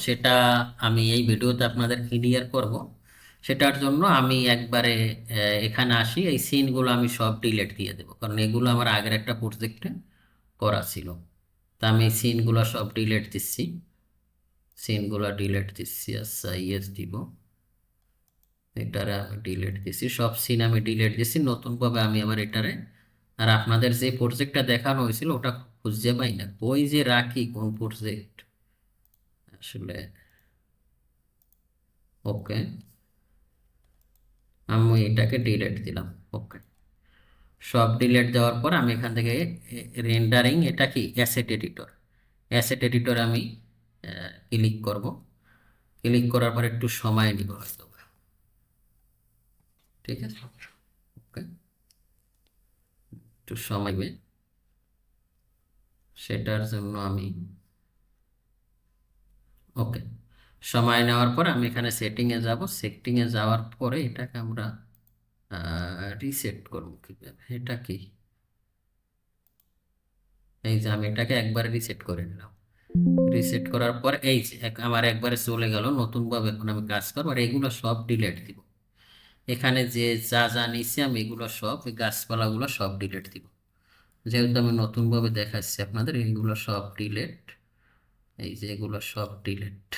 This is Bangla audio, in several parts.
সেটা আমি এই ভিডিওতে আপনাদের ক্লিয়ার করব। সেটার জন্য আমি একবারে এখানে আসি, এই সিনগুলো আমি সব ডিলিট দিয়ে দেবো, কারণ এগুলো আমার আগের একটা প্রজেক্টে করা ছিল। তা আমি এই সিনগুলো সব ডিলিট দিচ্ছি, সিনগুলো ডিলিট দিচ্ছি। আচ্ছা, ইয়েস দিব, এটারে আমি ডিলিট দিচ্ছি, সব সিন আমি ডিলিট দিচ্ছি নতুনভাবে আমি আবার এটারে। আর আপনাদের যে প্রজেক্টটা দেখানো হয়েছিল ওটা খুঁজে পাই না, ওই যে রাখি কোন প্রজেক্ট আসলে। ওকে, আমি এটাকে ডিলিট দিলাম। ওকে, সব ডিলিট দেওয়ার পর আমি এখান থেকে রেন্ডারিং, এটা কি অ্যাসেট এডিটর, অ্যাসেট এডিটর আমি ক্লিক করব। ক্লিক করার পর একটু সময় নিব হয়তো, ঠিক আছে। ওকে, একটু সময় নেবে, সেটার জন্য আমি ওকে, সময় নেওয়ার পর আমি এখানে সেটিংয়ে যাব। সেটিংয়ে যাওয়ার পরে এটাকে আমরা রিসেট করব কীভাবে, এটা কি, এই যে আমি এটাকে একবার রিসেট করে নিলাম। রিসেট করার পর এই যে আমার একবারে চলে গেল নতুনভাবে। এখন আমি কাজ করবো আর এগুলো সব ডিলিট দিব। এখানে যে যা যা নিচ্ছি আমি এগুলো সব, এই গাছপালাগুলো সব ডিলিট দিব, যেহেতু আমি নতুনভাবে দেখাচ্ছি আপনাদের। এইগুলো সব ডিলিট, এই যে এগুলো সব ডিলিট।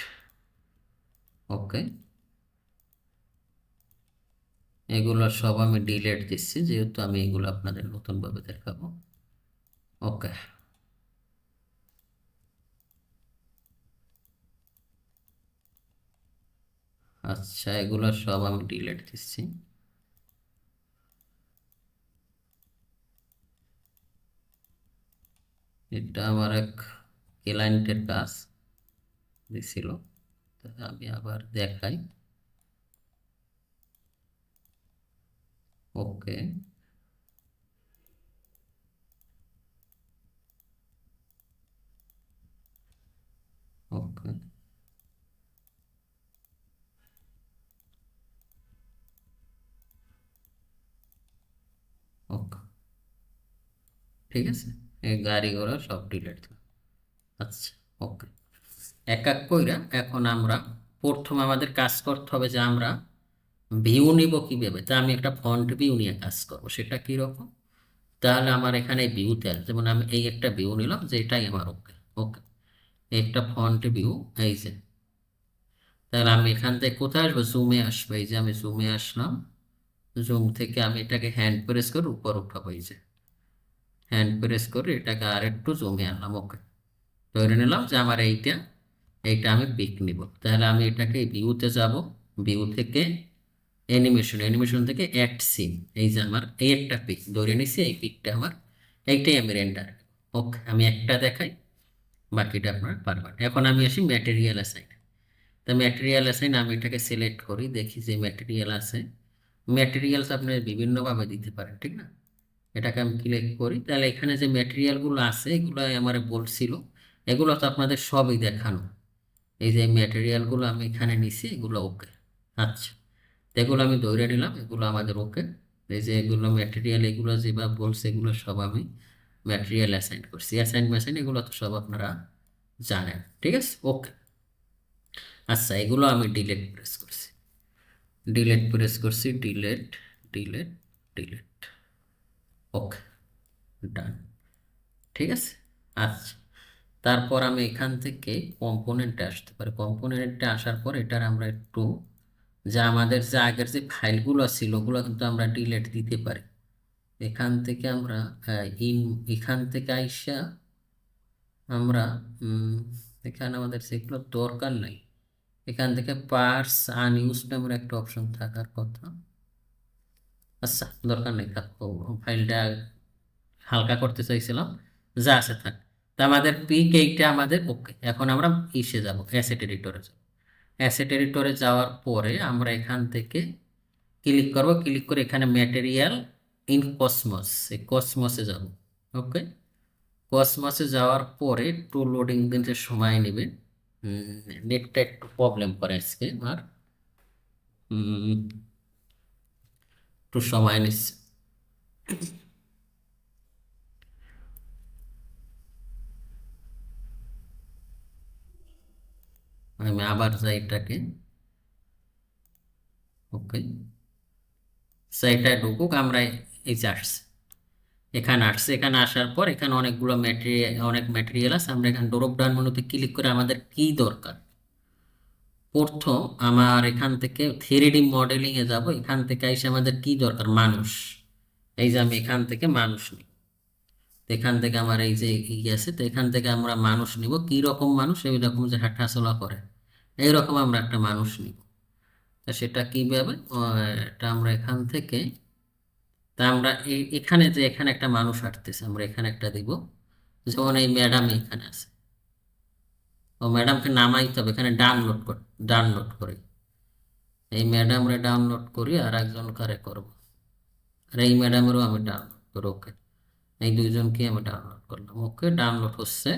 ওকে, এগুলো সব আমি ডিলিট দিচ্ছি, যেহেতু আমি এগুলো আপনাদের নতুনভাবে দেখাবো। ওকে, আচ্ছা, এগুলো সব আমি ডিলিট দিচ্ছি। এটা আমার এক ক্লায়েন্টের কাজ দিছিল, তা আমি আবার দেখাই। ওকে, ওকে, ওকে, ঠিক আছে, এই গাড়ি ঘোড়া সব ডিলিট দিলাম। আচ্ছা, ওকে, এক এক কইরা এখন আমরা প্রথম আমাদের কাজ করতে হবে যে আমরা ভিউ নিব কিভাবে। তা আমি একটা ফন্ট ভিউ নিয়ে কাজ করব, সেটা কি রকম। তাহলে আমার এখানে ভিউতে আছে, যেমন আমি এই একটা ভিউ নিলাম যে এটাই আমার। ওকে, ওকে, একটা ফন্ট ভিউ, এই যে। তাহলে আমি এখান থেকে কোথায় আসবো, জুমে আসবো। এই যে আমি জুমে আসলাম, জুম থেকে আমি এটাকে হ্যান্ড প্রেস করে উপর উঠাবো। এই যে হ্যান্ড প্রেস করে এটাকে আর একটু জুমে আনলাম। ওকে, ধরে নিলাম যে আমার এইটা, এইটা আমি পিক নিব। তাহলে আমি এটাকে ভিউতে যাব, ভিউ থেকে অ্যানিমেশন, অ্যানিমেশন থেকে অ্যাড সিন। এই যে আমার এই একটা পিক ধরে নিছি, এই পিকটা আমার, এইটাই আমি রেন্ডার। ওকে, আমি একটা দেখাই, বাকিটা আপনারা পারবেন। এখন আমি আসি ম্যাটেরিয়াল অ্যাসাইন। তা ম্যাটেরিয়াল অ্যাসাইন আমি এটাকে সিলেক্ট করি, দেখি যে ম্যাটেরিয়াল আছে। ম্যাটেরিয়ালস আপনি বিভিন্নভাবে দিতে পারেন, ঠিক না। এটাকে আমি ক্লিক করি, তাহলে এখানে যে ম্যাটেরিয়ালগুলো আছে এগুলো আমার বলছিল, এগুলো তো আপনাদের সবই দেখানো। এই যে ম্যাটেরিয়ালগুলো আমি এখানে নিছি, এগুলো ওকে। আচ্ছা, তো এগুলো আমি ধরে নিলাম, এগুলো আমাদের ওকে। এই যে এগুলো ম্যাটেরিয়াল, এগুলো যেভাবে বলছে এগুলো সব আমি ম্যাটেরিয়াল অ্যাসাইন করছি। অ্যাসাইন ম্যাসাইন এগুলো তো সব আপনারা জানেন, ঠিক আছে। ওকে, আচ্ছা, এগুলো আমি ডিলিট প্রেস করছি, ডিলিট প্রেস করছি, ডিলিট, ডিলিট, ডিলিট। ওকে, ডান, ঠিক আছে। আচ্ছা, তারপর আমি এখান থেকে কম্পোনেন্টে আসতে পারি। কম্পোনেন্টে আসার পর এটার আমরা একটু, যা আমাদের যে আগের যে ফাইলগুলো ছিল ওগুলো কিন্তু আমরা ডিলিট দিতে পারি। এখান থেকে আমরা এখান থেকে আইসা আমরা এখানে আমাদের সেগুলো দরকার নাই। এখান থেকে পার্স আনইউজড নামের একটা অপশন থাকার কথা। আচ্ছা, দরকার নেই, থাক, ফাইলটা হালকা করতে চাইছিলাম, যা আছে থাক। তা আমাদের পিক এইটা আমাদের ওকে। এখন আমরা ইসে যাব, অ্যাসেট এডিটরে যাব। অ্যাসেট এডিটরে যাওয়ার পরে আমরা এখান থেকে ক্লিক করব, ক্লিক করে এখানে ম্যাটেরিয়াল ইন কসমস, এই কসমসে যাব। ওকে, কসমসে যাওয়ার পরে একটু লোডিং দিতে সময় নেবে, নেটটা একটু প্রবলেম করে আজকে আর একটু সময় নিচ্ছে। আমি আবার যাই এটাকে, ওকে, সেইটায় ঢুকুক, আমরা এই যে আসছে, এখানে আসছে, এখানে আসার পর এখানে অনেকগুলো ম্যাটেরিয়াল, অনেক ম্যাটেরিয়াল আছে। আমরা এখানে ড্রপ ডাউন মেনুতে ক্লিক করে আমাদের কি দরকার, প্রথম আমার এখান থেকে 3D মডেলিং এ যাব, এখান থেকে এসে আমাদের কি দরকার, মানুষ। এই যে আমি এখান থেকে মানুষ নিই, তো এখান থেকে আমার এই যে আছে, তো এখান থেকে আমরা মানুষ নিব। কি রকম মানুষ, এই রকম যে হাঁটাচলা করে এইরকম আমরা একটা মানুষ নিব। তা সেটা কিভাবে, এটা আমরা এখান থেকে, তা আমরা এখানে যে এখানে একটা মানুষ হাঁটতেছে, আমরা এখানে একটা দিব। যেমন এই ম্যাডাম এখানে আছে, ও ম্যাডামকে নামাইতে হবে, এখানে ডাউনলোড করি, এই ম্যাডামরে ডাউনলোড করি, আর একজন কারে করব, আর এই ম্যাডামেরও আমি ডাউনলোড করি, ওকে, এই দুইজনকে আমি ডাউনলোড করলাম, ওকে, ডাউনলোড হচ্ছে,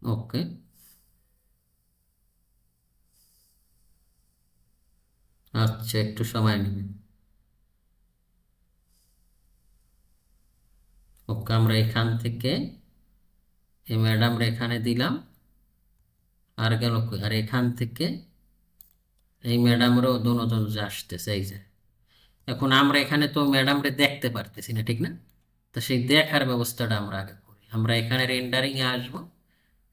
ওকে। আচ্ছা, একটু সময় নেবে, ওকে। আমরা এখান থেকে এই ম্যাডামরা এখানে দিলাম, আর গেল কই, আর এখান থেকে এই ম্যাডামরাও দুজন যে আসতেছে, এই যে এখন আমরা এখানে তো ম্যাডামরে দেখতে পারতেছি না, ঠিক না? তো সেই দেখার ব্যবস্থাটা আমরা আগে করি। আমরা এখানে রেন্ডারিং এ আসবো,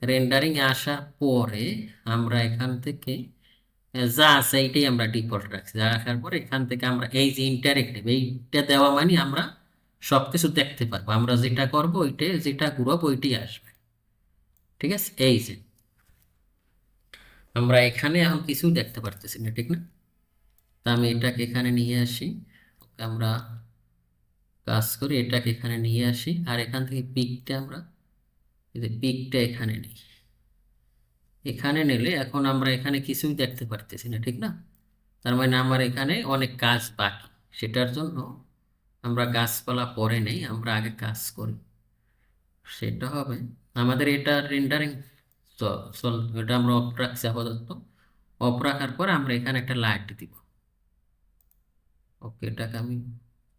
রেন্ডারিং এ আসার পরে আমরা এখান থেকে যা আছে এইটাই আমরা ডিফল্ট রাখছি, রাখার পরে এখান থেকে আমরা এই যে ইন্টারেক্টিভ, এইটা দেওয়া মানে আমরা সবকিছু দেখতে পারবো, আমরা যেটা করবো ওইটাই, যেটা ঘুরাবো ওইটাই আসবে, ঠিক আছে? এই যে আমরা এখানে এখন কিছু দেখতে পারতেছি না, ঠিক না? তা আমি এটাকে এখানে নিয়ে আসি, ওকে, আমরা কাজ করি, এটাকে এখানে নিয়ে আসি, আর এখান থেকে পিকটা আমরা, এই যে পিকটা এখানে নিই, এখানে নিলে এখন আমরা এখানে কিছুই দেখতে পারতেছি না, ঠিক না? তার মানে আমার এখানে অনেক কাজ বাকি, সেটার জন্য আমরা গাছপালা পরে নেই, আমরা আগে কাজ করি। সেটা হবে আমাদের এটা রেন্ডারিং চল, এটা আমরা অফ রাখছি আপাতত। অফ রাখার পর আমরা এখানে একটা লাইট দিব, ওকে, এটাকে আমি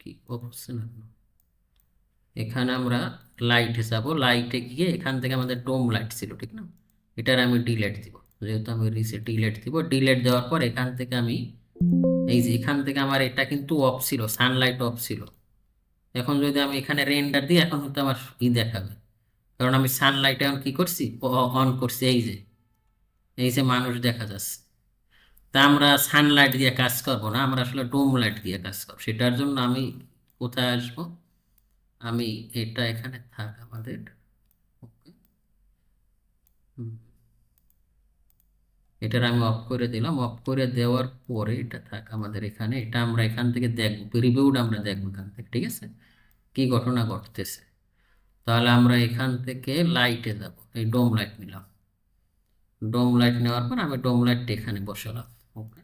কি অপশন, এখানে আমরা লাইটে যাব, লাইটে গিয়ে এখান থেকে আমাদের ডোম লাইট ছিল, ঠিক না? এটার আমি ডিলেট দিব, যেহেতু আমি রিসেট ডিলেট দিব, ডিলেট দেওয়ার পর এখান থেকে আমি এই যে এখান থেকে আমার এটা কিন্তু অফ ছিল, সানলাইট অফ ছিল। এখন যদি আমি এখানে রেন্ডার দিই, এখন কিন্তু আমার দেখাবে, কারণ আমি সানলাইট এখন কি করছি, অন করছি, এই যে মানুষ দেখা যাচ্ছে। তা আমরা সানলাইট দিয়ে কাজ করব না, আমরা আসলে ডোম লাইট দিয়ে কাজ করব। সেটার জন্য আমি কোথায় আসবো, আমি এটা এখানে থাক আমাদের, ওকে, এটার আমি অফ করে দিলাম। অফ করে দেওয়ার পরে এটা থাক আমাদের এখানে, এটা আমরা এখান থেকে দেখবো, রিভিউটা আমরা দেখবো এখান থেকে, ঠিক আছে, কি ঘটনা ঘটতেছে। তাহলে আমরা এখান থেকে লাইটে যাব, এই ডোম লাইট নিলাম, ডোম লাইট নেওয়ার পর আমি ডোম লাইটটা এখানে বসালাম, ওকে।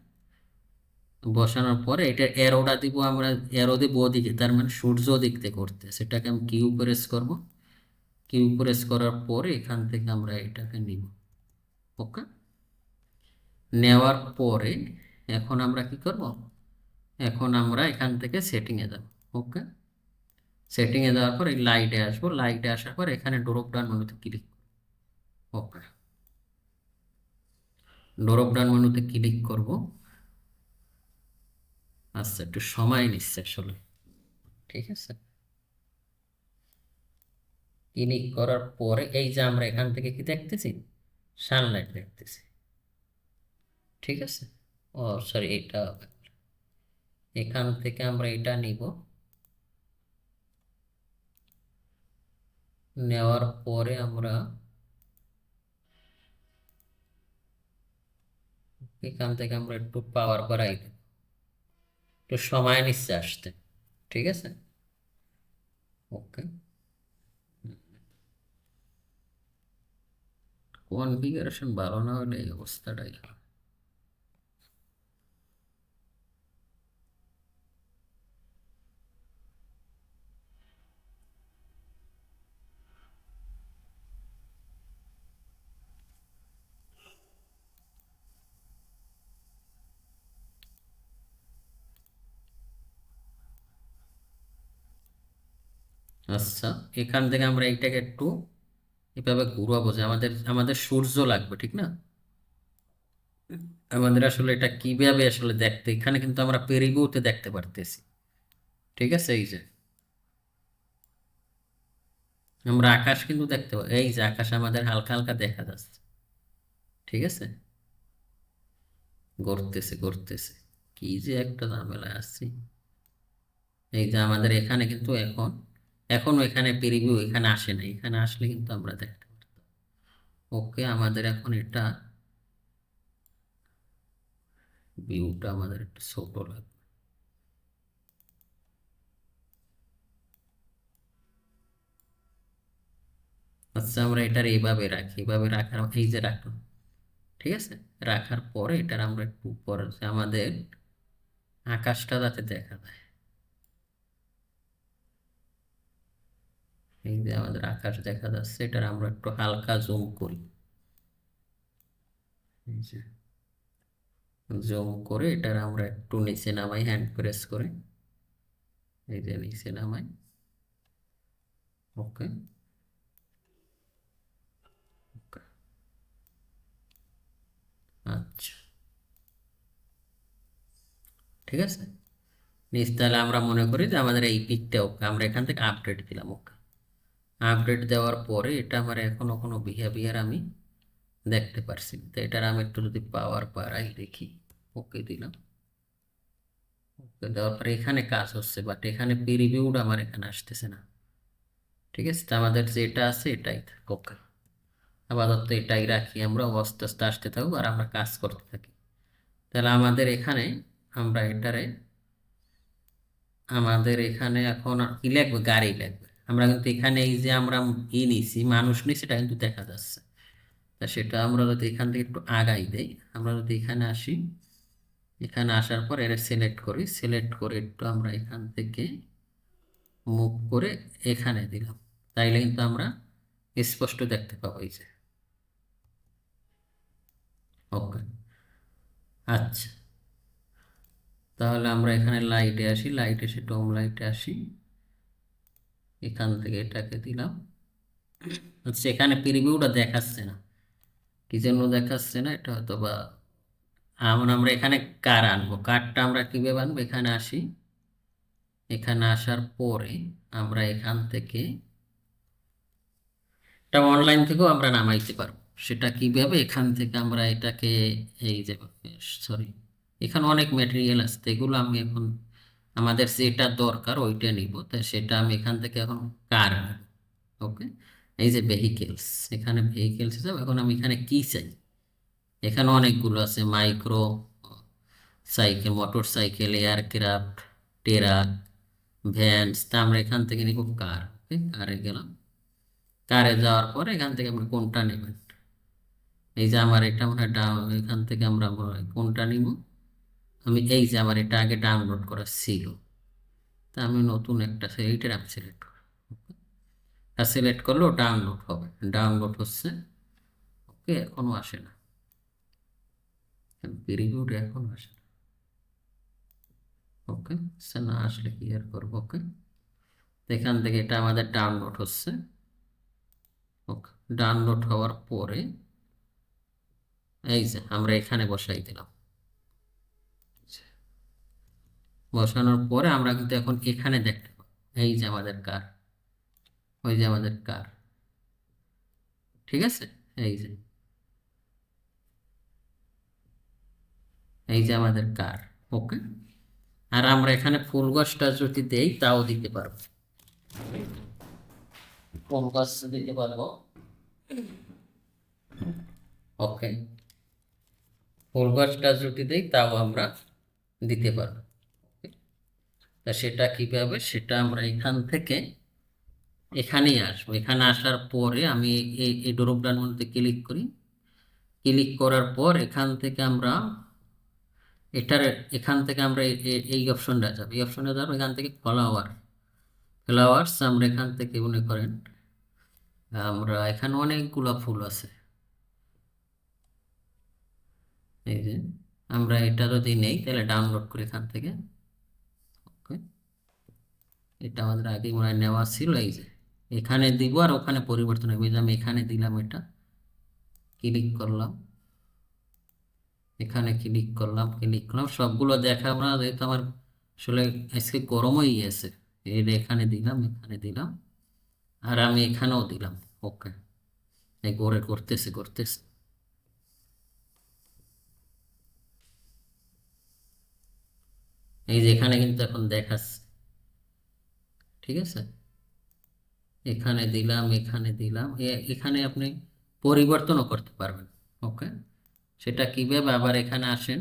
বসানোর পরে এটা এরোটা দিব, আমরা এরো দিব ওদিকে, তার মানে সূর্য দিক থেকে করতে, সেটাকে আমি কিউ প্রেস করব, কিউ প্রেস করার পরে এখান থেকে আমরা এটাকে নিব, ওকে। নেওয়ার পরে এখন আমরা কি করব, এখন আমরা এখান থেকে সেটিংয়ে যাব, ওকে। সেটিংয়ে যাওয়ার পর এই লাইটে আসবো, লাইটে আসার পর এখানে ড্রপ ডাউন মেনুতে ক্লিক, ওকে, ড্রপ ডাউন মেনুতে ক্লিক করব। আচ্ছা, একটু সময় নিচ্ছে আসলে, ঠিক আছে। ক্লিক করার পরে এই যে আমরা এখান থেকে কি দেখতেছি, সানলাইট দেখতেছি, ঠিক আছে। ও সরি, এটা এখান থেকে আমরা এটা নিব, নেওয়ার পরে আমরা এখান থেকে আমরা একটু পাওয়ার বাড়াই দেব, একটু সময় নিচ্ছে আসতে, ঠিক আছে, ওকে। কনফিগারেশন ভালো না হলে এই অবস্থাটাই হয়। আচ্ছা, এখান থেকে আমরা এইটাকে একটু এভাবে ঘুরাবো, যে আমাদের আমাদের সূর্য লাগবে, ঠিক না? আমাদের আসলে এটা কিভাবে আসলে দেখতে, এখানে কিন্তু আমরা পেরিভিউতে দেখতে পারতেছি। ঠিক আছে, এই যে আমরা আকাশ কিন্তু দেখতে পাই, এই যে আকাশ আমাদের হালকা হালকা দেখা যাচ্ছে। ঠিক আছে, ঘুরতেছে ঘুরতেছে, কি যে একটা ঝামেলায় আসছি। এই যে আমাদের এখানে কিন্তু এখনো এখানে প্রিভিউ এখানে আসে না, এখানে আসলে কিন্তু আমরা দেখতে পারতাম। ওকে, আমাদের এখন এটা ভিউটা আমাদের একটু ছোট লাগবে। আচ্ছা, আমরা এটার এইভাবে রাখি, এইভাবে রাখার এই যে রাখলাম। ঠিক আছে, রাখার পরে এটার আমরা একটু উপরে যে আমাদের আকাশটা যাতে দেখা যায়। এই যে আমাদের আকাশ দেখা যাচ্ছে, এটার আমরা একটু হালকা জুম করি। এই যে জুম করে এটার আমরা একটু নিচে নামাই, হ্যান্ড প্রেস করে। এই যে নিচে নামাই। ওকে, ওকে, আচ্ছা, ঠিক আছে। নিচ তাহলে আমরা মনে করি যে আমাদের এই পিকটা ওকে, আমরা এখান থেকে আপডেট দিলাম। ওকে, আপডেট দেওয়ার পরে এটা আমার এখনো কোনো বিহেভিয়ার আমি দেখতে পারছি, তো এটার আমি একটু যদি পাওয়ার বাড়াই দেখি। ওকে দিলাম। ওকে দেওয়ার পরে এখানে কাজ হচ্ছে, বাট এখানে প্রিভিউটা আমার এখানে আসতেছে না। ঠিক আছে, তো আমাদের যেটা আছে এটাই থাক। ওকে, আপাতত এটাই রাখি, আমরা আস্তে আস্তে আসতে থাকবো আর আমরা কাজ করতে থাকি। তাহলে আমাদের এখানে আমরা এটারে আমাদের এখানে এখন আর কি লাগবে, গাড়ি লাগবে। আমরা কিন্তু এখানে এই যে আমরা নিছি, মানুষ নিছি, সেটা কিন্তু দেখা যাচ্ছে। তা সেটা আমরা যদি এখান থেকে একটু আগাই দেই, আমরা যদি এখানে আসি, এখানে আসার পর এটা সিলেক্ট করি, সিলেক্ট করে একটু আমরা এখান থেকে মুভ করে এখানে দিলাম, তাইলে কিন্তু আমরা স্পষ্ট দেখতে পাবো এই যে। ওকে, আচ্ছা, তাহলে আমরা এখানে লাইটে আসি, লাইটে এসে ডোম লাইটে আসি, এখান থেকে এটাকে দিলাম। আচ্ছা, এখানে প্রিভিউটা দেখাচ্ছে না, কি জন্য দেখাচ্ছে না, এটা হয়তো বা আমরা এখানে কার আনবো, কারটা আমরা কিভাবে আনবো, এখানে আসি, এখানে আসার পরে আমরা এখান থেকে এটা অনলাইন থেকেও আমরা নামাইতে পারবো। সেটা কিভাবে, এখান থেকে আমরা এটাকে এই যে, সরি, এখানে অনেক ম্যাটেরিয়াল আছে, তো এগুলো আমি এখন আমাদের যেটা দরকার ওইটা নিব, তাই সেটা আমি এখান থেকে এখন কার। ওকে, এই যে ভেহিকেলস, এখানে ভেহিকেলস হিসাবে এখন আমি এখানে কি চাই, এখানে অনেকগুলো আছে, micro cycle, motor cycle, aircraft, truck, vans, তা আমরা এখান থেকে নিব কার। ওকে, কারে গেলাম, কারে যাওয়ার পরে এখান থেকে আপনি কোনটা নেবেন। এই যে আমার এটা মনে হয় এখান থেকে আমরা কোনটা নিব, আমি এই যে আমার এটা আগে ডাউনলোড করা ছিল, তা আমি নতুন একটা এইটার আমি সিলেক্ট করব। আর সিলেক্ট করলেও ডাউনলোড হবে, ডাউনলোড হচ্ছে। ওকে, এখনো আসে না, প্রিভিউটা এখনো আসে না। ওকে, সে না আসলে ক্লিয়ার করবো। ওকে, এখান থেকে এটা আমাদের ডাউনলোড হচ্ছে। ওকে, ডাউনলোড হওয়ার পরে এই যে আমরা এখানে বসাই দিলাম। বসানোর পরে আমরা কিন্তু এখন এখানে দেখতে পাবো, এই যে আমাদের কার, ওই যে আমাদের কার। ঠিক আছে, এই যে এই যে আমাদের কার। ওকে, আর আমরা এখানে ফুল গাছটা যদি দেই তাও দিতে পারবো, ফুল গাছ দিতে পারবো। ওকে, ফুল গাছটা যদি দেই তাও আমরা দিতে পারবো। তা সেটা কিভাবে, সেটা আমরা এখান থেকে এখানেই আসবো, এখানে আসার পরে আমি এই ড্রপ ডাউন মধ্যে ক্লিক করি, ক্লিক করার পর এখান থেকে আমরা এটার এখান থেকে আমরা এই অপশনটা যাবো, এই অপশনটা যাবো, এখান থেকে ফ্লাওয়ার্স আমরা এখান থেকে মনে করেন আমরা এখানে অনেকগুলো ফুল আছে। এই যে আমরা এটা যদি নেই তাহলে ডাউনলোড করি এখান থেকে। ওকে, এটা আমাদের আগে মনে হয় নেওয়া ছিল, এই যে এখানে দিব আর ওখানে পরিবর্তন হবে, এই যে আমি এখানে দিলাম, এটা ক্লিক করলাম, এখানে ক্লিক করলাম, সবগুলো দেখা আমরা, যেহেতু আমার আসলে আজকে গরম হয়ে গেছে, এই যে এখানে দিলাম, এখানে দিলাম, আর আমি এখানেও দিলাম। ওকে, এই ঘরে করতেছে করতেছে। এই যে এখানে কিন্তু এখন দেখাচ্ছে, ঠিক আছে। এখানে দিলাম, এখানে দিলাম, এখানে আপনি পরিবর্তনও করতে পারবেন। ওকে, সেটা কিভাবে, আবার এখানে আসেন,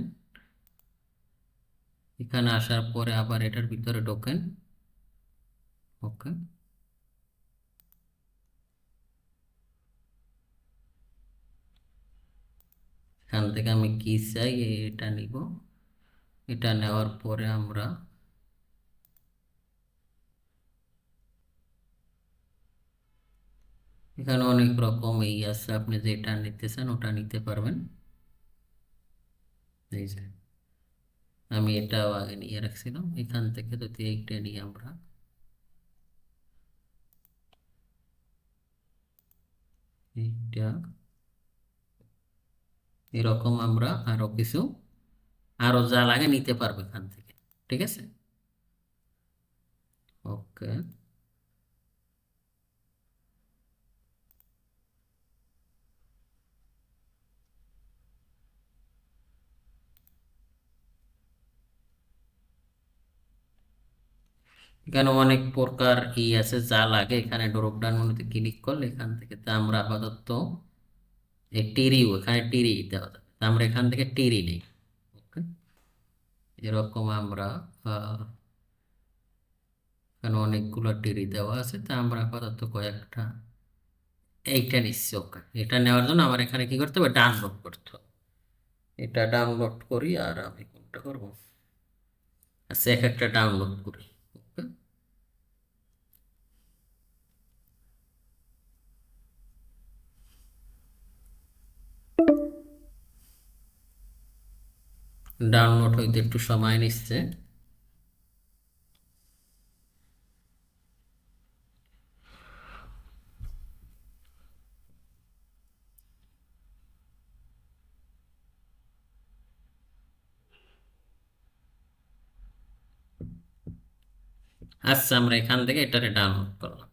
এখানে আসার পরে আবার এটার ভিতরে ঢোকেন। ওকে, এখান থেকে আমি কি চাই এটা নিব। এটা নেওয়ার পরে আমরা এখানে অনেক রকম এই আছে, আপনি যেটা নিতে চান ওটা নিতে পারবেন। এই যে আমি এটাও আগে নিয়ে রাখছিলাম, এখান থেকে যদি এইটা নিয়ে আমরা এইটা, এরকম আমরা আরো কিছু, আরো যা লাগে নিতে পারবো এখান থেকে, ঠিক আছে। ওকে, এখানে অনেক প্রকার আছে, যা লাগে এখানে ড্রপ ডাউন মেনুতে ক্লিক করলে এখান থেকে, তা আমরা আপাতত এই টিরিও, এখানে টিরি দেওয়া যাবে, তা আমরা এখান থেকে টিরি নেই। ওকে, এরকম আমরা এখানে অনেকগুলো টিরি দেওয়া আছে, তা আমরা আপাতত কয়েকটা এইটা নিচ্ছি। ওকে, এটা নেওয়ার জন্য আমার এখানে কি করতে হবে, ডাউনলোড করতে হবে। এটা ডাউনলোড করি, আর আমি কোনটা করবো, আচ্ছা এক একটা ডাউনলোড করি। ওকে, ডাউনলোড হইতে একটু সময় নিচ্ছে। আচ্ছা, আমরা এখান থেকে এটারে ডাউনলোড করলাম,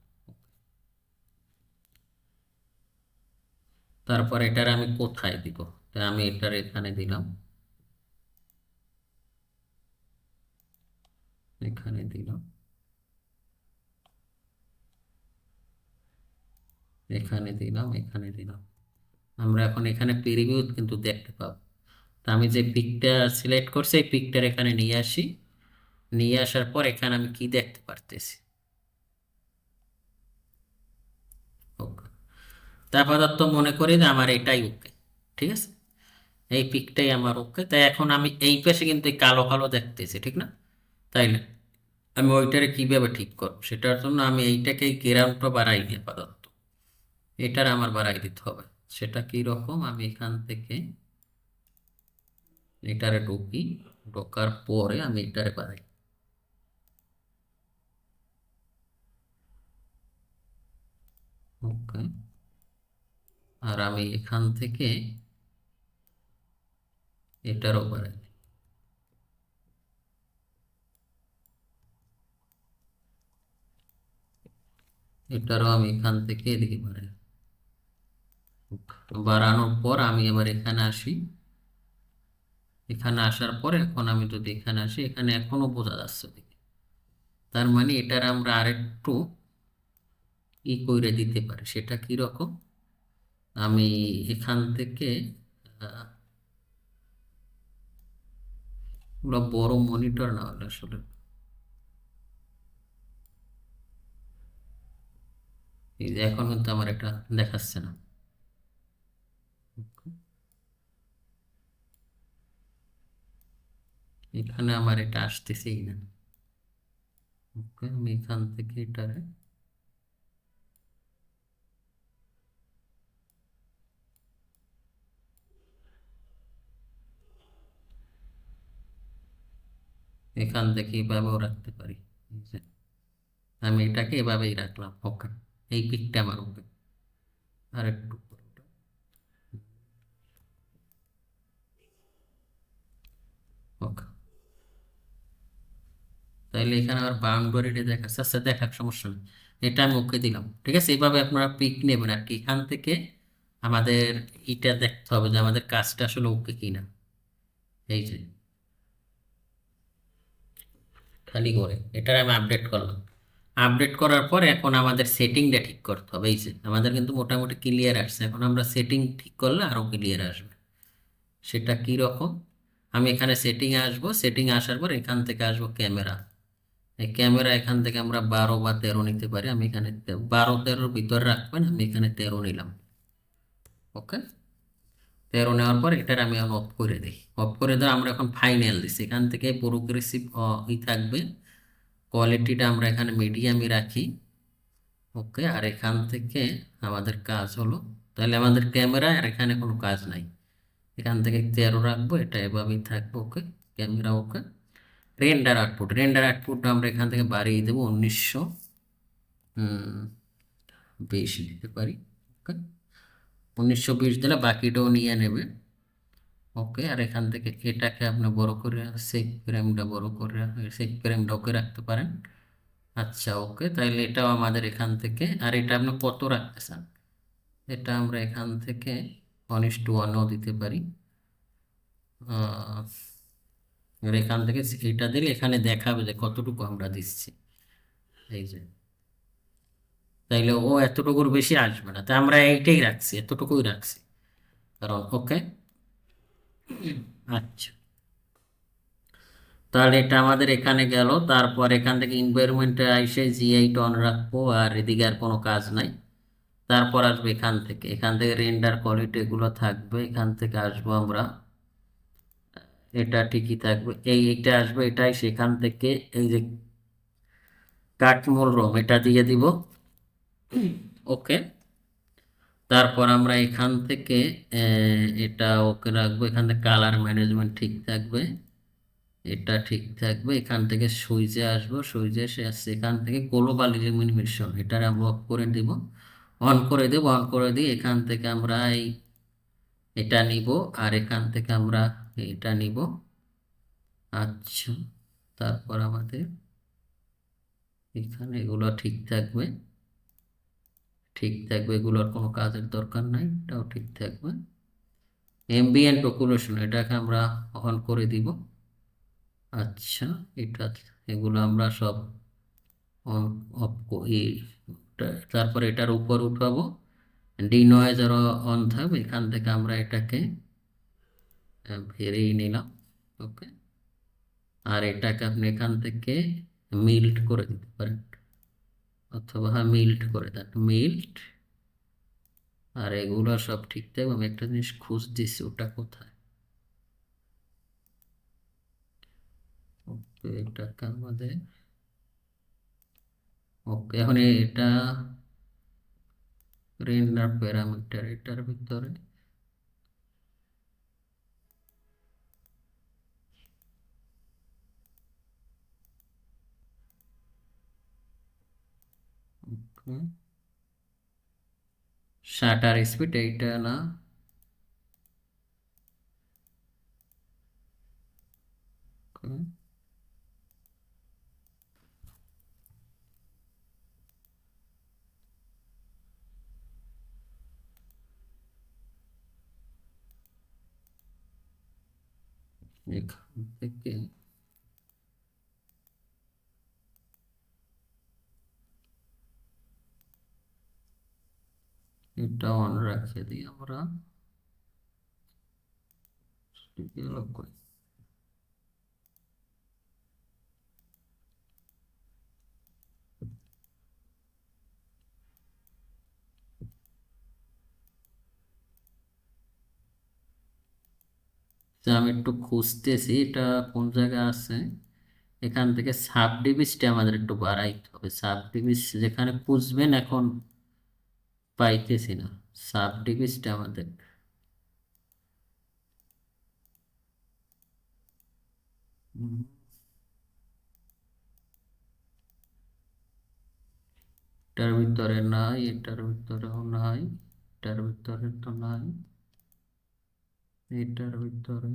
তারপর এটার আমি কোথায় দিব, তা আমি এটার এখানে দিলাম, এখানে দিলাম, এখানে দিলাম, এখানে দিলাম। আমরা এখন এখানে প্রিভিউ কিন্তু দেখতে পাবো। তা আমি যে পিকটা সিলেক্ট করছি, এই পিকটার এখানে নিয়ে আসি, নিয়ে আসার পর এখানে আমি কি দেখতে পারতেছি। ওকে, তা আপাতত মনে করি যে আমার এটাই ওকে, ঠিক আছে, এই পিকটাই আমার ওকে। তাই এখন আমি এই পাশে কিন্তু এই কালো কালো দেখতেছি, ঠিক না? তাই না? আমি ওইটারে কিভাবে ঠিক করবো, সেটার জন্য আমি এইটাকে গ্রাউন্ডটা বাড়াই দিই আপাতত, এটার আমার বাড়াই দিতে হবে। সেটা কি রকম, আমি এখান থেকে এটারে ঢুকি, ঢোকার পরে আমি এটারে বাড়াই। ওকে, আর আমি এখান থেকে এটারও বাড়াই, এটারও আমি এখান থেকে এদিকে বাড়াই। বাড়ানোর পর আমি এবার এখানে আসি, এখানে আসার পরে এখন আমি যদি এখানে আসি, এখানে এখনো বোঝা যাচ্ছে দেখি, তার মানে এটার আমরা আরেকটু করে দিতে পারি। সেটা কি রকম, আমি এখান থেকে আহ, পুরো বড় মনিটর না হলে আসলে, এই যে এখন কিন্তু আমার এটা দেখাচ্ছে না। এখানে আমার এটা আসতেছেই না। ওকে, আমি এখান থেকে এটারে এখান থেকে এভাবেও রাখতে পারি। এই যে আমি এটাকে এভাবেই রাখলাম। ওকে, এই পিকটা আমার ওকে, আর একটু উপরে উঠাও। তাইলে এখানে আবার বাউন্ডারিটা দেখাচ্ছে, আচ্ছা দেখার সমস্যা নেই, এটা আমি ওকে দিলাম। ঠিক আছে, এইভাবে আপনারা পিক নেবেন আর কি। এখান থেকে আমাদের এটা দেখতে হবে যে আমাদের কাজটা আসলে ওকে কিনা। এই যে খালি করে এটা আমি আপডেট করলাম। আপডেট করার পর এখন আমাদের সেটিংটা ঠিক করতে হবে। এই যে আমাদের কিন্তু মোটামুটি ক্লিয়ার আসছে, এখন আমরা সেটিং ঠিক করলে আরো ক্লিয়ার আসবে। সেটা কি রকম, আমি এখানে সেটিং আসবো, সেটিং আসার পর এখান থেকে আসবো ক্যামেরা। এই ক্যামেরা এখান থেকে আমরা 12 বা 13 নিতে পারি। আমি এখানে 12-13 ভিতরে রাখবেন, আমি এখানে 13 নিলাম। ওকে, 13 নেওয়ার পর এটার আমি অফ করে দিই। অফ করে দেওয়া আমরা এখন ফাইনাল দিচ্ছি। এখান থেকে প্রোগ্রেসিভ ই থাকবে, কোয়ালিটিটা আমরা এখানে মিডিয়ামই রাখি। ওকে, আর এখান থেকে আমাদের কাজ হলো, তাহলে আমাদের ক্যামেরা আর এখানে কোনো কাজ নাই। এখান থেকে 13 রাখবো, এটা এভাবেই থাকবো। ওকে, ক্যামেরা ওকে। রেন্ডার আউটপুট আমরা এখান থেকে বাড়িয়ে দেবো 1920 দিতে পারি। ওকে, 1920 দিলে বাকিটাও নিয়ে নেবে। ওকে, আর এখান থেকে এটাকে আপনি বড় করে সেভ ফ্রেমটা বড় করে সেভ ফ্রেমটা ওকে রাখতে পারেন। আচ্ছা ওকে, তাইলে এটাও আমাদের এখান থেকে, আর এটা আপনি কত রাখতে চান, এটা আমরা এখান থেকে 1:1ও দিতে পারি। আর এখান থেকে এটা দিলে এখানে দেখাবে যে কতটুকু আমরা দিচ্ছি। এই যে, তাইলে ও এতটুকুর বেশি আসবে না, তাই আমরা এইটাই রাখছি, এতটুকুই রাখছি কারণ। ওকে, আচ্ছা, তাহলে এটা আমাদের এখানে গেল। তারপর এখান থেকে এনভায়রনমেন্টে আইসে জিআই অন রাখবো, আর এদিকে আর কোনো কাজ নাই। তারপর আসবে এখান থেকে রেন্ডার কোয়ালিটি এগুলো থাকবে। এখান থেকে আসবো আমরা, এটা ঠিকই থাকবে, এইটা আসবে, এটাই সেখান থেকে এই যে কাঠমোল রং এটা দিয়ে দিব। ওকে, তারপর আমরা এখান থেকে এটা ওকে রাখবো। এখান থেকে কালার ম্যানেজমেন্ট ঠিক থাকবে, এটা ঠিক থাকবে। এখান থেকে সুইচে আসবো, সুইচে এখান থেকে গ্লোবাল ইলুমিনেশন এটা আমরা অফ করে দিব, অন করে দেব। অন করে দিয়ে এখান থেকে আমরা এটা নিব, আর এখান থেকে আমরা এটা নিব। আচ্ছা, তারপর আমাদের এখানে এগুলো ঠিক থাকবে, ঠিক থাকবে, এগুলোর কোনো কাজের দরকার নাই, এটাও ঠিক থাকবে। এমবিএন্ট অকুলেশন এটাকে আমরা অন করে দিব। আচ্ছা, এটা এগুলো আমরা সব অন অফ তারপরে এটার উপর উঠাবো, ডিনয়েজ আরও অন থাকবে। এখান থেকে আমরা এটাকে ভেরিয়ে নিলাম। ওকে, আর এটাকে আপনি এখান থেকে মিল্ট করে দিতে পারেন, অথবা মিল্ট করে দেন, মিল্ট। আর এগুলো সব ঠিক থাকবে। আমি একটা জিনিস খুঁজ দিচ্ছি, ওটা কোথায়। ওকে, এটাকে আমাদের ওকে, এখন এটা রেন্ডার প্যারামিটার এটার ভিতরে। ওকে, শাটার স্পিড এইটা না, ওকে, এখান থেকে এটা অন রাখে দিই আমরা, লক করি। তো আমি একটু খুঁজতেছি এটা কোন জায়গায় আছে। এখান থেকে সাব ডিভিসটা আমাদের একটু বাড়াইতে হবে। সাব ডিভিস যেখানে খুঁজবেন এখন পাইতেছি না, সাব ডিভিসটা আমাদের হুম, এটার ভিতরে নাই, এটার ভিতরেও নাই, এটার ভিতরে তো নাই, এটার ভিতরে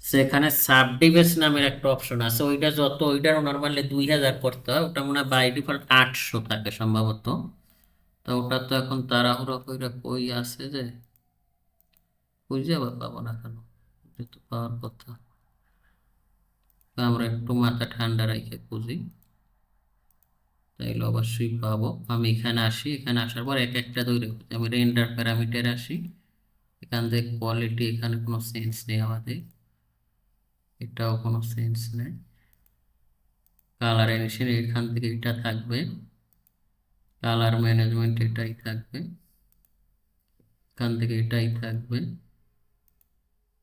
সেখানে সাবডিভিস নামের একটা অপশন আছে, ওইটা যত ওইটারও নর্মালি 2000 করতে হয়, ওটা মনে হয় বাই ডিফল্ট 800 থাকে সম্ভবত। তো ওটা তো এখন তাড়াহুড়ো কইরা কই আছে যে খুঁজে আবার পাবো না কেন, এটা তো পাওয়ার কথা। তো আমরা একটু মাথা ঠান্ডা রেখে খুঁজি, তাইলে অবশ্যই পাবো। আমি এখানে আসি, এখানে আসার পর এক একটা ধরে খুঁজি। আমি রেন্ডার প্যারামিটার আসি, এখান থেকে কোয়ালিটি, এখানে কোনো সেন্স নেই আমাদের, এটাও কোনো সেন্স নেই। কালার এনিশন এখান থেকে এটা থাকবে, কালার ম্যানেজমেন্ট এটাই থাকবে, এখান থেকে এটাই থাকবে।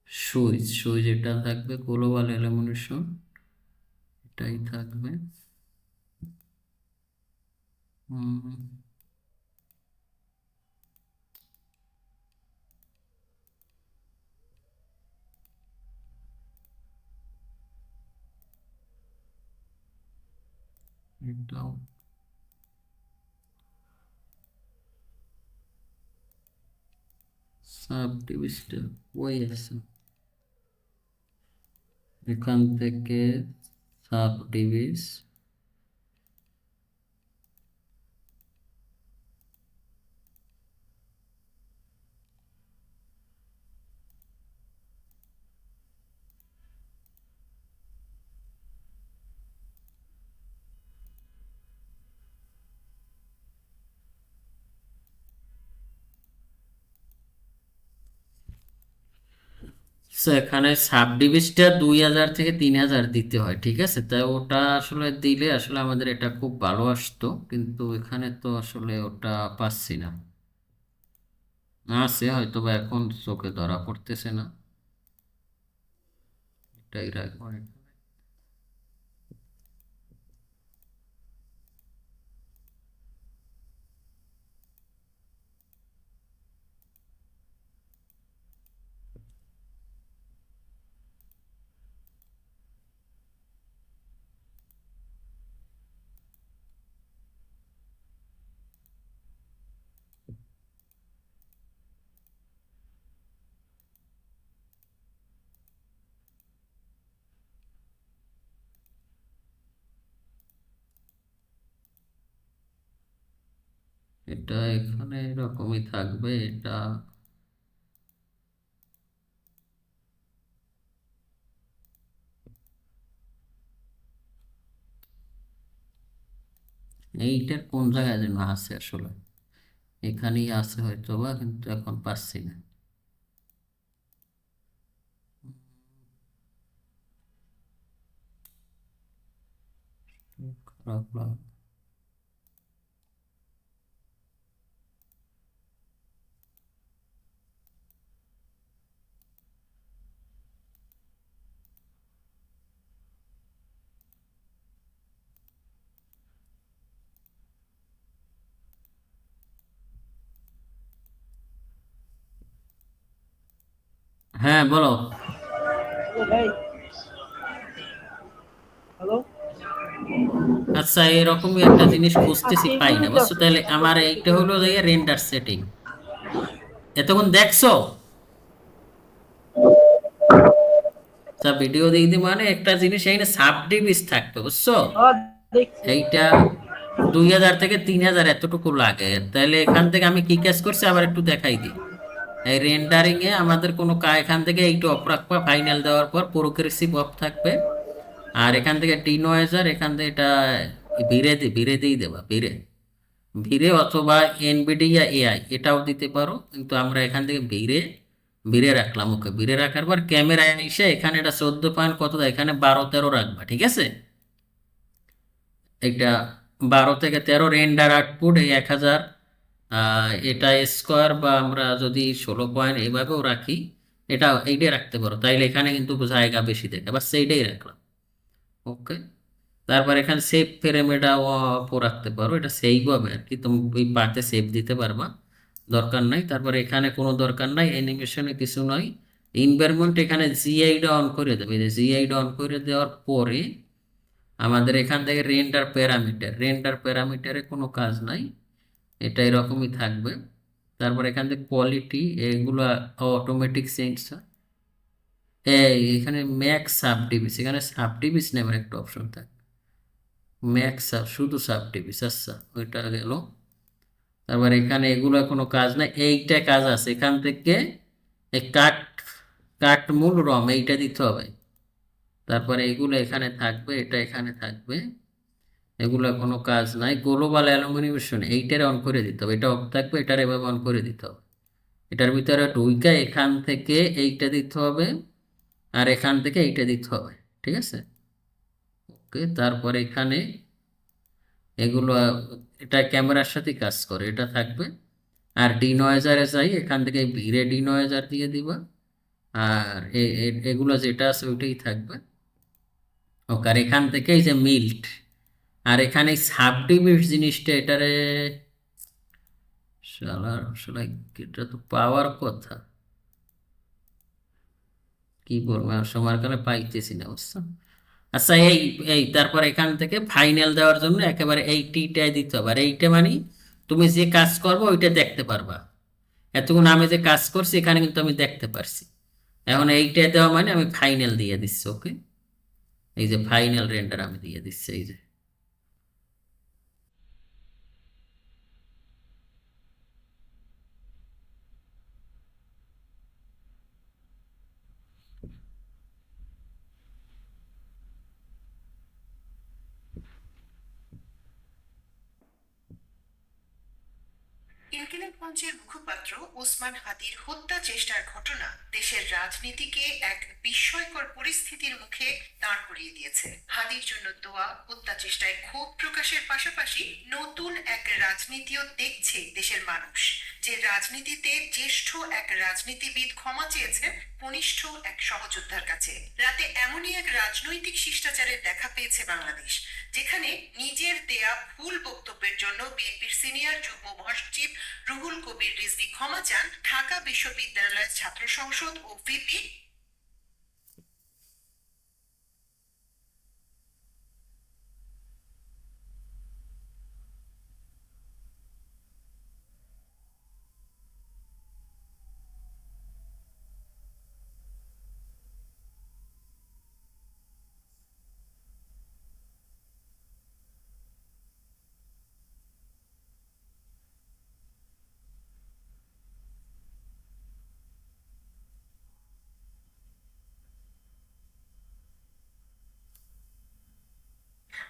সুইচ সুইচ এটা থাকবে, গ্লোবাল ইলুমিনেশন এটাই থাকবে। হুম, এটাও সাব ডিভিশন ওই আছে, এখান থেকে সাব ডিভিস, এখানে সাব ডিভিসটা 2000 থেকে 3000 দিতে হয়, ঠিক আছে। তাই ওটা আসলে দিলে আসলে আমাদের এটা খুব ভালো আসতো, কিন্তু এখানে তো আসলে ওটা পাচ্ছি না। আছে হয়তো বা এখন চোখে ধরা পড়তেছে না, এটাই রাখবো। এটা এখানে এরকমই থাকবে এটা। এইটার কোন জায়গায় যেন আছে আসলে, এখানেই আছে হয়তো বা, কিন্তু এখন পাচ্ছি না। খারাপ লাগে। হ্যাঁ বলো। হ্যালো ভাই। হ্যালো। আচ্ছা, এরকমই একটা জিনিস খুঁজতেছি, আজকে পাই না ইন্টারভিউতে বুঝছো। আসছো তাহলে আমার কোথা এইটা থেকে? হলো যে রেন্ডার সেটিং, এতক্ষণ দেখছো তা ভিডিও দেখতে, মানে একটা জিনিস এইখানে সাব ডিভিস থাকবে বুঝছো। হ্যাঁ, দেখছি। এইটা 2000 থেকে 3000 এতটুকু লাগে। তাহলে এখান থেকে আমি কি কাজ করছি আবার একটু দেখাই দিই। এই রেন্ডারিং এ আমাদের কোনো এখান থেকে এইটা অফ রাখবা, ফাইনাল দেওয়ার পর প্রোগ্রেসিভ অফ থাকবে। আর এখান থেকে ডিনয়েজার, এখান থেকে এটা ভিরে দিয়ে দেবা, ভিরে ভিরে, অথবা এনভিডিয়া এআই এটাও দিতে পারো, কিন্তু আমরা এখান থেকে ভিরে ভিরে রাখলাম। ওকে, ভিরে রাখার পর ক্যামেরায় এসে এখানে এটা 14 পয়েন্ট কত দেয়, এখানে 12-13 রাখবা, ঠিক আছে। এটা 12 থেকে 13 রেন্ডার আউটপুট এই 1000, এটা স্কোয়ার, বা আমরা যদি 16 পয়েন্ট এইভাবেও রাখি, এটা এইটাই রাখতে পারো, তাইলে এখানে কিন্তু জায়গা বেশি দেখে, বাস সেইটাই রাখলাম। ওকে, তারপর এখানে সেভ ফ্রেম এটা অফ রাখতে পারো, এটা সেভ হবে আর কি, তুমি ওই পাতে সেভ দিতে পারবা, দরকার নাই। তারপর এখানে কোনো দরকার নাই, অ্যানিমেশনে কিছু নয়। এনভায়রনমেন্ট এখানে জিআইটা অন করে দেবে, জিআইটা অন করে দেওয়ার পরে আমাদের এখান থেকে রেন্ডার প্যারামিটারে কোনো কাজ নাই, এটা এরকমই থাকবে। তারপর এখান থেকে কোয়ালিটি, এগুলো অটোমেটিক চেঞ্জ, এখানে ম্যাক্স সাব ডিভিস, এখানে সাব ডিভিস নামের একটা অপশন থাকে, ম্যাক্স সাব, শুধু সাব ডিভিস। আচ্ছা, ওইটা গেল। তারপর এখানে এগুলো কোনো কাজ নাই, এইটা কাজ আছে। এখান থেকে এই কাট, কাট মূল রম এইটা দিতে হবে। তারপরে এগুলো এখানে থাকবে, এটা এখানে থাকবে, এগুলো কোনো কাজ নাই। গ্লোবাল অ্যালুমিনেশন এইটারে অন করে দিতে হবে, এটা অফ থাকবে, এটার এভাবে অন করে দিতে হবে। এটার ভিতরে ঢুইকা এখান থেকে এইটা দিতে হবে, আর এখান থেকে এইটা দিতে হবে। ঠিক আছে, ওকে। তারপরে এখানে এগুলো, এটা ক্যামেরার সাথে কাজ করে, এটা থাকবে। আর ডিনয়েজারে যাই, এখান থেকে ভিড়ে ডিনয়েজার দিয়ে দিবা। আর এগুলো যেটা আছে ওইটাই থাকবে। ওকে, আর এখান থেকে এই যে মিল্ট, আর এখানে সাবডিভিড জিনিসটা, এটারে শালার আসলে এটা তো পাওয়ার কথা, কি বলবো আর সময়ের কারণে পাইতেছি না অবশ্য। আচ্ছা, এই এই তারপর এখান থেকে ফাইনাল দেওয়ার জন্য একেবারে এই টিটাই দিতে হবে। আর এইটা মানে তুমি যে কাজ করবো ওইটা দেখতে পারবা। এতক্ষণ আমি যে কাজ করছি এখানে কিন্তু আমি দেখতে পারছি। এখন এইটা দেওয়া মানে আমি ফাইনাল দিয়ে দিচ্ছি। ওকে, এই যে ফাইনাল রেন্ডার আমি দিয়ে দিচ্ছি, এই যে। ইনকিলাব মঞ্চের মুখপাত্র ওসমান হাদির হত্যা চেষ্টার ঘটনা দেশের রাজনীতিকে এক বিস্ময়কর পরিস্থিতির মুখে দাঁড় করিয়ে দিয়েছে। হাদির জন্য দোয়া, হত্যা চেষ্টায় ক্ষোভ প্রকাশের পাশাপাশি নতুন এক রাজনীতিও দেখছে দেশের মানুষ, যে রাজনীতিতে জ্যেষ্ঠ এক রাজনীতিবিদ ক্ষমা চেয়েছে কনিষ্ঠ এক সহযোদ্ধার কাছে। রাতে এমনই এক রাজনৈতিক শিষ্টাচারের দেখা পেয়েছে বাংলাদেশ, যেখানে নিজের দেয়া ভুল বক্তব্যের জন্য বিএনপির সিনিয়র যুগ্ম মহাসচিব রুহুল কবির রিজভী ক্ষমা চান ঢাকা বিশ্ববিদ্যালয়ের ছাত্র সংসদ ও ভিপি।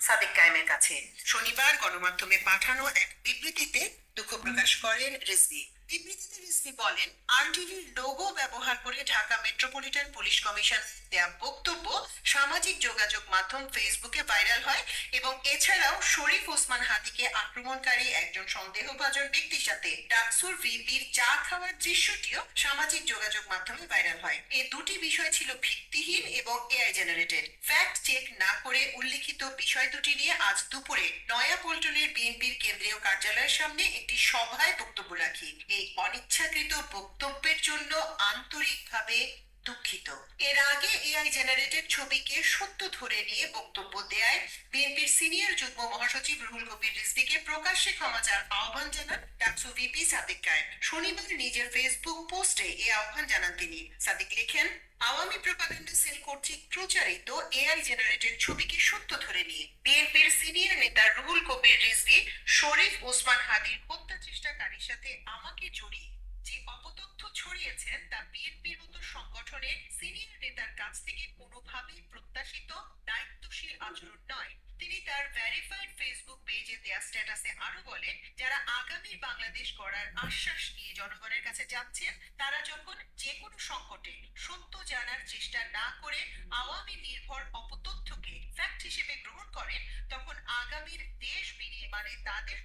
সাদিক কায়েমের কাছে শনিবার গণমাধ্যমে পাঠানো এক বিবৃতিতে দুঃখ প্রকাশ করেন রিজভী। বিবৃতিতে রিজভী বলেন, আরটিভির লোগো ব্যবহার করে ঢাকা মেট্রোপলিটন পুলিশ কমিশন দেয়া বক্তব্য সামাজিক যোগাযোগ মাধ্যম ফেসবুকে ভাইরাল হয় এবং এছাড়াও শরীফ ওসমান হাদিকে আক্রমণকারী একজন সন্দেহভাজন ব্যক্তির সাথে ডাকসুর ভিপির চা খাওয়ার দৃশ্যটিও সামাজিক যোগাযোগ মাধ্যমে ভাইরাল হয়। এই দুটি বিষয় ছিল ভিত্তিহীন এবং এআই জেনারেটেড। ফ্যাক্ট চেক না করে উল্লিখিত বিষয় দুটি নিয়ে আজ দুপুরে নয়াপল্টনের বিএনপির কেন্দ্রীয় কার্যালয়ের সামনে একটি সভায় বক্তব্য রাখি। এই অনিচ্ছাকৃত বক্তব্যের জন্য আন্তরিকভাবে দুঃখিত। এর আগে এআই জেনারেটেড ছবিকে সত্য ধরে নিয়ে বক্তব্য দেয় বিএনপির সিনিয়র যুগ্ম মহাসচিব রুহুল কবির রিজভীকে প্রকাশ্যে ক্ষমা চাওয়ার আহ্বান জানান ডাকসু ভিপি সাদিক কায়েম। শনিবার নিজের ফেসবুক পোস্টে এই আহ্বান জানান তিনি। সাদিক লেখেন, আওয়ামী প্রোপাগান্ডা সেল কর্তৃক প্রচারিত এআই জেনারেটেড ছবিকে সত্য ধরে নিয়ে বিএনপির সিনিয়র নেতা রুহুল কবির রিজভী শরীফ ওসমান হাদির হত্যা চেষ্টাকারীর সাথে আমাকে জড়িয়ে যে অপতথ্য ছড়িয়েছেন তা বিএনপির মতো সংগঠনের সিনিয়র নেতার কাছ থেকে কোনোভাবেই প্রত্যাশিত দায়িত্বশীল আচরণ নয়। তিনি তার ভেরিফাইড ফেসবুক পেজে দেয়া স্ট্যাটাসে আরো বলেন, যারা আগামী বাংলাদেশ গড়ার আশ্বাস নিয়ে জনগণের কাছে যাচ্ছেন, তারা যখন যে কোনো সংকটে সত্য জানার চেষ্টা না করে আওয়ামী নির্ভর অপতথ্যকে ফ্যাক্ট হিসেবে গ্রহণ করেন, তখন আগামীর দেশ বিনির্মাণে তাদের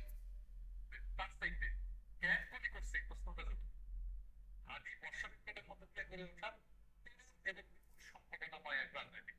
আদি বর্ষবিজ্ঞানের মধ্যে দিয়ে গড়ে ওঠা এবং সম্ভাবনাময় এক রাজনীতি।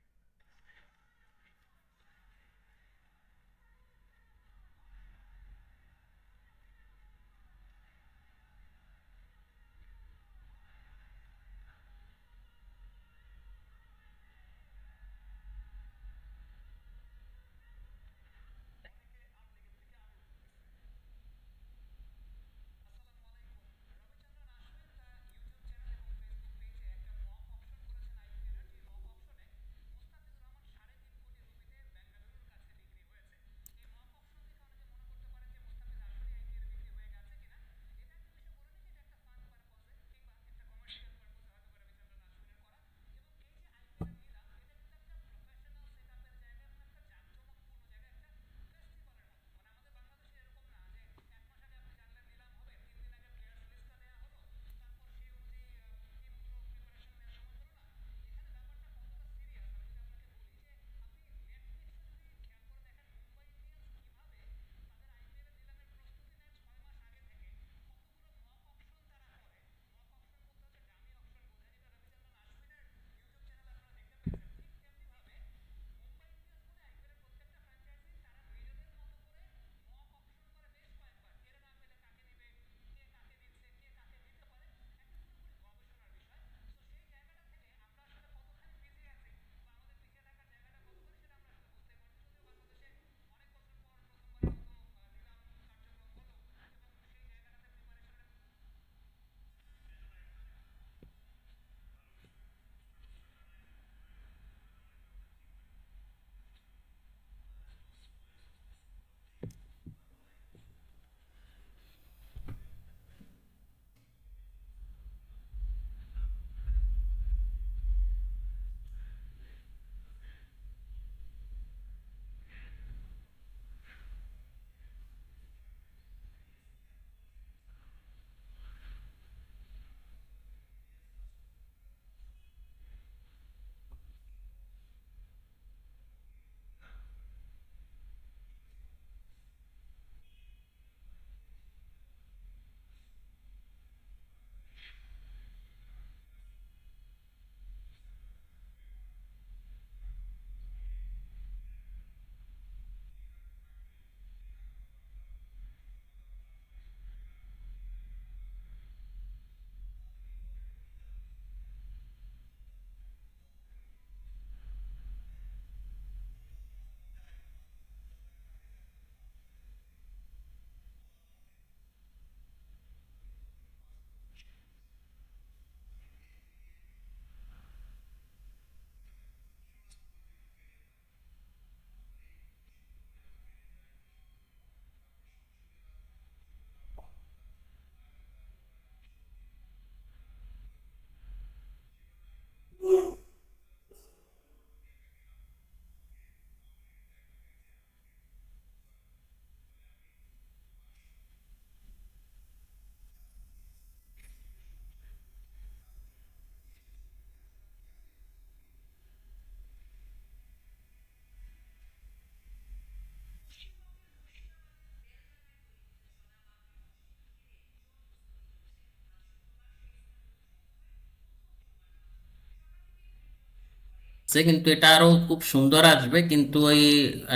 সে কিন্তু এটা আরো খুব সুন্দর আসবে, কিন্তু ওই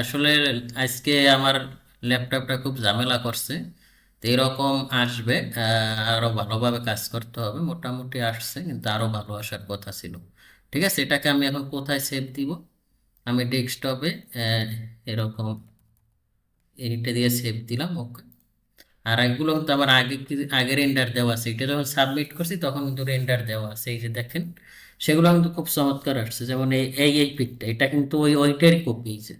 আসলে আজকে আমার ল্যাপটপটা খুব ঝামেলা করছে। তো এরকম আসবে, আরো ভালোভাবে কাজ করতে হবে। মোটামুটি আসছে, কিন্তু আরো ভালো আসার কথা ছিল। ঠিক আছে, এটাকে আমি এখন কোথায় সেভ দিব? আমি ডেস্কটপে এরকম এইটা দিয়ে সেভ দিলাম, ওকে। আর এগুলো কিন্তু আমার আগে রেন্ডার দেওয়া আছে, এটা যখন সাবমিট করছি তখন কিন্তু রেন্ডার দেওয়া আছে, এই যে দেখেন। সেগুলো কিন্তু খুব চমৎকার আসছে, যেমন এই এই এই পিকটা, এটা কিন্তু ওইটারই কপি, এই যে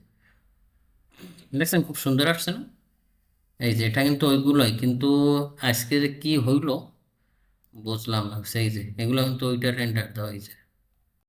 দেখছেন খুব সুন্দর আসছে না? এই যে এটা কিন্তু ওইগুলোই, কিন্তু আজকে যে কি হইলো বুঝলাম না। সেই যে এগুলো কিন্তু ওইটার রেন্ডার দেওয়া হয়েছে।